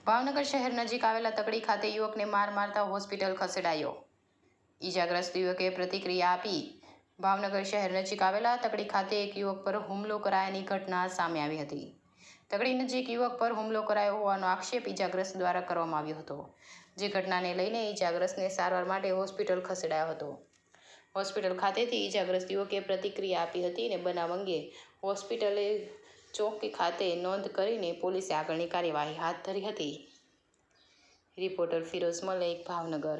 ભાવનગર શહેર નજીક આવેલા તકડી ખાતે યુવકને માર મારતા હોસ્પિટલ ખસેડાયો. ઈજાગ્રસ્ત યુવકે પ્રતિક્રિયા આપી. ભાવનગર શહેર નજીક આવેલા તકડી ખાતે એક યુવક પર હુમલો કરાયાની ઘટના સામે આવી હતી. તકડી નજીક યુવક પર હુમલો કરાયો હોવાનો આક્ષેપ ઈજાગ્રસ્ત દ્વારા કરવામાં આવ્યો હતો. જે ઘટનાને લઈને ઈજાગ્રસ્તને સારવાર માટે હોસ્પિટલ ખસેડાયો હતો. હોસ્પિટલ ખાતેથી ઈજાગ્રસ્ત યુવકે પ્રતિક્રિયા આપી હતી અને બનાવ અંગે હોસ્પિટલે ચોકી ખાતે નોંધ કરીને પોલીસે આગળની કાર્યવાહી હાથ ધરી હતી. રિપોર્ટર ફિરોઝ મલેક, ભાવનગર.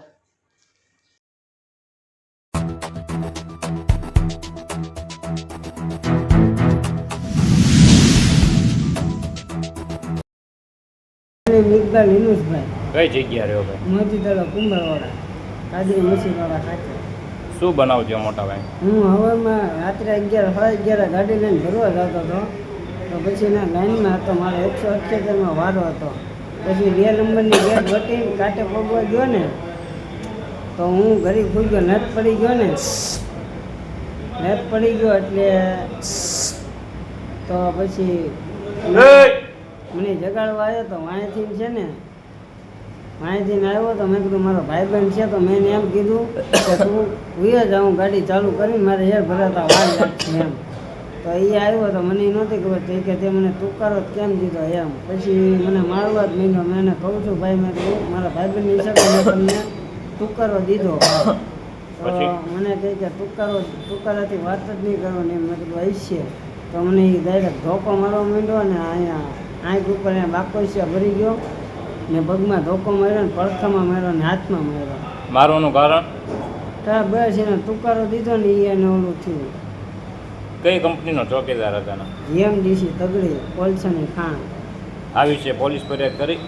મિકદાર લીનુસભાઈ. કઈ જગ્યા રહ્યો ભાઈ? મોતીતળા કુંભારવાળા કાદરી મસીવાળા ખાતે. શું બનાવજો મોટા ભાઈ? હું હવામાં રાત્રે 11:11 ગાડી લઈને ભરવા જતો હતો. તો પછી એના લાઈનમાં હતો, મારો 178માં વારો હતો. પછી 2 નંબરની ગેટ વટીને કાંટે પગવા ગયો ને, તો હું ઘરે ખુઈ ગયો, નટ પડી ગયો ને, નટ પડી ગયો એટલે તો પછી મને જગાડવા આવ્યો તો વાંયથી છે ને, વાંયથી આવ્યો તો મેં કીધું મારો ભાઈબંધ છે, તો મેં એમ કીધું કે તું ઉઈ જાઉં ગાડી ચાલુ કરીને, મારે હેર ભરાતા વાર લાગશે એમ. તો એ આવ્યો તો મને નહોતી ખબર કે તે મને તુકારો કેમ દીધો એમ. પછી મને મારવા જ માંડ્યો. મેં એને કહું છું ભાઈ, મેં કહ્યું મારા ભાઈબંધની હિસાબે મેં તમને તુકારો દીધો. તો મને કહે કે તુકારાથી વાત જ નહીં કરવાની. મેં કીધું હશે. તો મને એ ડાયરેક્ટ ધોકો મારવા માંડ્યો અને અહીંયા આંખ ઉપર અહીંયા બાકોસિયા ભરી ગયો ને પગમાં ધોકો માર્યો ને પડખામાં માર્યો ને હાથમાં માર્યો. મારવાનું કારણ? ત્યાં બસ એને તુકારો દીધો ને એને ઓલું થયું. કઈ કંપનીનો ચોકીદાર હતા? જીએમડીસી તગડી, કોલસાની ખાણ. આ વિશે પોલીસ ફરિયાદ કરી?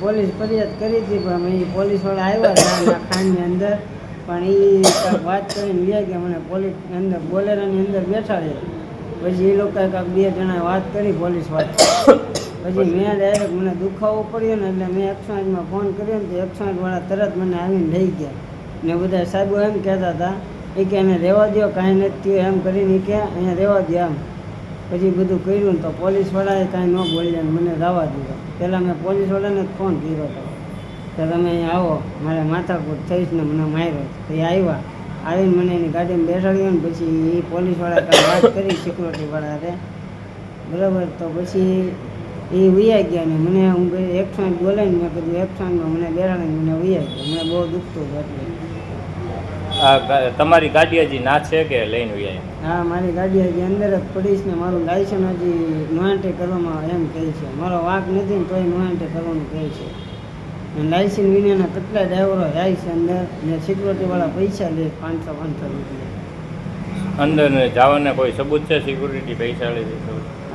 પોલીસ ફરિયાદ કરી હતી, પણ એ પોલીસવાળા આવ્યા હતા ખાણની અંદર, પણ એ વાત કરીને ગયા કે મને પોલીસની અંદર બોલેરાની અંદર બેઠાડે. પછી એ લોકોએ કાંઈક 2 જણા વાત કરી પોલીસ વાત. પછી મેં ડાયરેક્ટ મને દુખાવો પડ્યો ને એટલે મેં 108માં ફોન કર્યો ને તો 108વાળા તરત મને આવીને લઈ ગયા. ને બધા સાહેબો એમ કહેતા હતા એ કે એને રહેવા દો, કાંઈ નથી થયું એમ કરીને કે અહીંયા રહેવા દો એમ. પછી બધું કર્યું ને તો પોલીસવાળાએ કાંઈ ન બોલ્યા ને મને જવા દીધો. પહેલાં મેં પોલીસવાળાને જ ફોન કર્યો હતો કે તમે અહીંયા આવો, મારે માથાકૂટ થઈશ ને મને માર્યો. તો એ આવ્યા, આવીને મને એની ગાડીમાં બેસાડ્યો ને પછી એ પોલીસવાળા કાંઈ વાત કરી સિક્યુરિટીવાળા બરાબર. તો પછી એ વૈયા ગયા ને મને હું 108 બોલાવીને મેં કીધું 108માં મને બેસાડીને મને વૈયા ગયા. મને બહુ દુખતું હતું એટલે. તમારી ગાડી હજી ના છે કે લઈને વૈયા? હા, મારી ગાડી હજી અંદર જ પડીશ ને મારું લાયસન્સ હજી નોંધણી કરવામાં એમ કહે છે. મારો વાંક નથી ને તોય નોંધણી કરવાનું કહે છે. અને લાયસન્સ વિનાના કેટલા ડ્રાઈવરો જાય છે અંદર ને સિક્યુરિટીવાળા પૈસા લે 500 રૂપિયા. અંદર જવાના કોઈ સબૂત છે? સિક્યુરિટી પૈસા લે છે?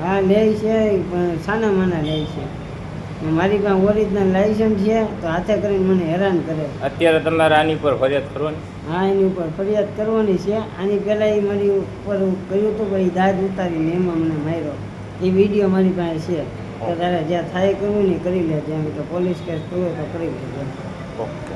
હા, લે છે, પણ સાના માના લે છે. મારી પાસે ઓરિજિનલ લાયસન્સ છે તો હાથે કરીને મને હેરાન કરે. અત્યારે તમારે આની ઉપર ફરિયાદ કરવાની? હા, એની ઉપર ફરિયાદ કરવાની છે. આની પહેલાં એ મારી ઉપર કર્યું હતું, પણ એ દાદ ઉતારીને એમાં મને માર્યો. એ વિડીયો મારી પાસે છે. તો તારે જ્યાં થાય કરવું ને કરી લે, જ્યાં તો પોલીસ કેસ કરવો તો કરી લે.